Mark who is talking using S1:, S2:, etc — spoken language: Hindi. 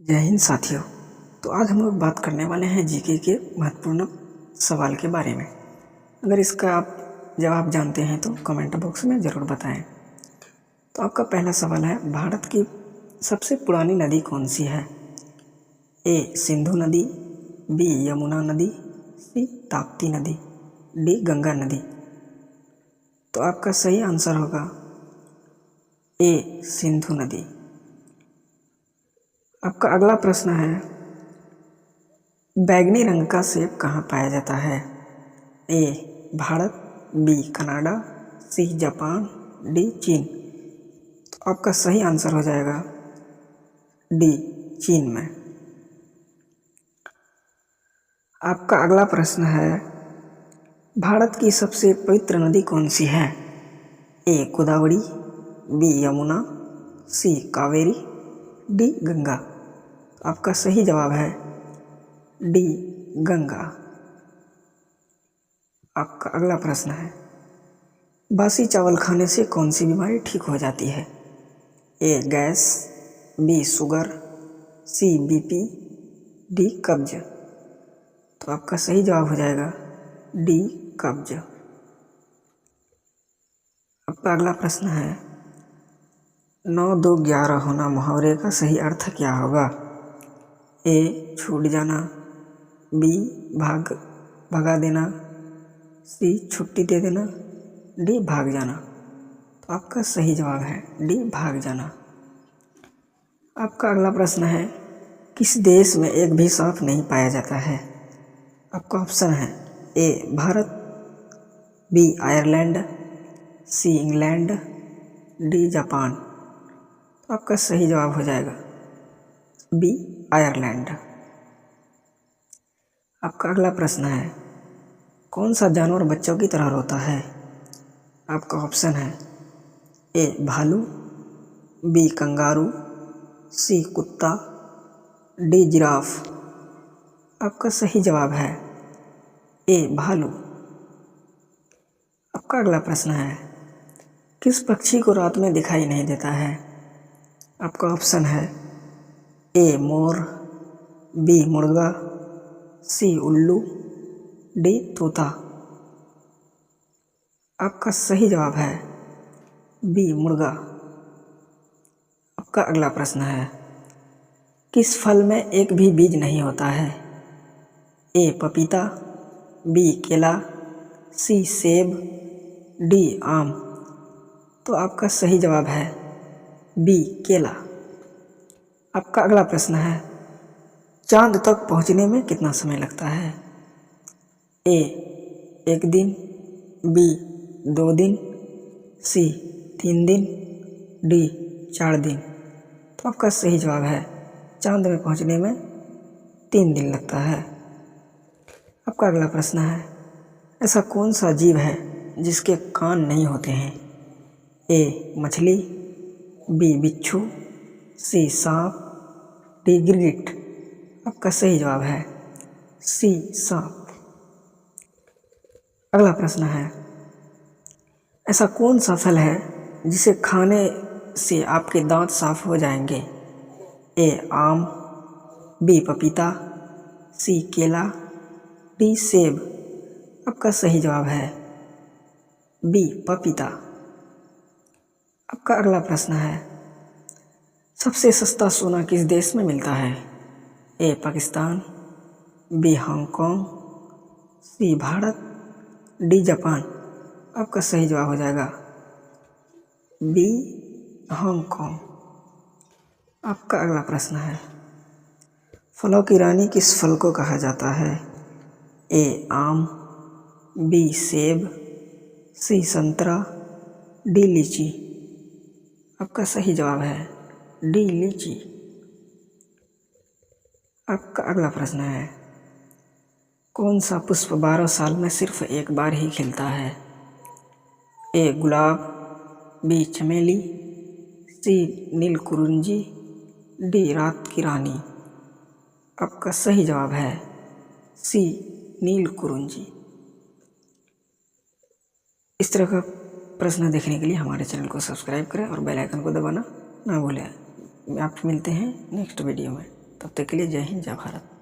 S1: जय हिंद साथियों। तो आज हम लोग बात करने वाले हैं जीके के महत्वपूर्ण सवाल के बारे में। अगर इसका आप जवाब जानते हैं तो कमेंट बॉक्स में ज़रूर बताएं। तो आपका पहला सवाल है, भारत की सबसे पुरानी नदी कौन सी है? ए सिंधु नदी, बी यमुना नदी, सी ताप्ती नदी, डी गंगा नदी। तो आपका सही आंसर होगा ए सिंधु नदी। आपका अगला प्रश्न है, बैंगनी रंग का सेब कहाँ पाया जाता है? A Bharat, B Canada, C Japan, D चीन। तो आपका सही आंसर हो जाएगा डी चीन में। आपका अगला प्रश्न है, भारत की सबसे पवित्र नदी कौन सी है? ए गोदावरी, बी यमुना, सी कावेरी, डी गंगा। आपका सही जवाब है डी गंगा। आपका अगला प्रश्न है, बासी चावल खाने से कौन सी बीमारी ठीक हो जाती है? ए गैस, बी शुगर, सी बीपी, डी कब्ज। तो आपका सही जवाब हो जाएगा डी कब्ज। आपका अगला प्रश्न है, 9 2 11 होना मुहावरे का सही अर्थ क्या होगा? ए छूट जाना, बी भगा देना, सी छुट्टी दे देना, डी भाग जाना। तो आपका सही जवाब है डी भाग जाना। आपका अगला प्रश्न है, किस देश में एक भी सांप नहीं पाया जाता है? आपका ऑप्शन है A Bharat, B Ireland, C England, D Japan. तो आपका सही जवाब हो जाएगा बी आयरलैंड। आपका अगला प्रश्न है, कौन सा जानवर बच्चों की तरह रोता है? आपका ऑप्शन है ए भालू, बी कंगारू, सी कुत्ता, डी जिराफ। आपका सही जवाब है ए भालू। आपका अगला प्रश्न है, किस पक्षी को रात में दिखाई नहीं देता है? आपका ऑप्शन है ए मोर, बी मुर्गा, सी उल्लू, डी तोता। आपका सही जवाब है बी मुर्गा। आपका अगला प्रश्न है, किस फल में एक भी बीज नहीं होता है? ए पपीता, बी केला, सी सेब, डी आम। तो आपका सही जवाब है बी केला। आपका अगला प्रश्न है, चांद तक पहुंचने में कितना समय लगता है? ए 1 दिन, बी 2 दिन, सी 3 दिन, डी 4 दिन। तो आपका सही जवाब है चांद में पहुंचने में 3 दिन लगता है। आपका अगला प्रश्न है, ऐसा कौन सा जीव है जिसके कान नहीं होते हैं? ए मछली, बी बिच्छू, सी सांप, डी गिरगिट। आपका सही जवाब है सी सांप। अगला प्रश्न है, ऐसा कौन सा फल है जिसे खाने से आपके दांत साफ हो जाएंगे? ए आम, बी पपीता, सी केला, डी सेब। आपका सही जवाब है बी पपीता। आपका अगला प्रश्न है, सबसे सस्ता सोना किस देश में मिलता है? ए पाकिस्तान, बी हांगकांग, सी भारत, डी जापान। आपका सही जवाब हो जाएगा बी हांगकांग। आपका अगला प्रश्न है, फलों की रानी किस फल को कहा जाता है? ए आम, बी सेब, सी संतरा, डी लीची। आपका सही जवाब है डी लीची। आपका अगला प्रश्न है, कौन सा पुष्प 12 साल में सिर्फ एक बार ही खिलता है? ए गुलाब, बी चमेली, सी नीलकुरुंजी, डी रात की रानी। आपका सही जवाब है सी नीलकुरुंजी। इस तरह का प्रश्न देखने के लिए हमारे चैनल को सब्सक्राइब करें और बेल आइकन को दबाना ना भूलें। आप मिलते हैं नेक्स्ट वीडियो में। तब तक के लिए जय हिंद जय भारत।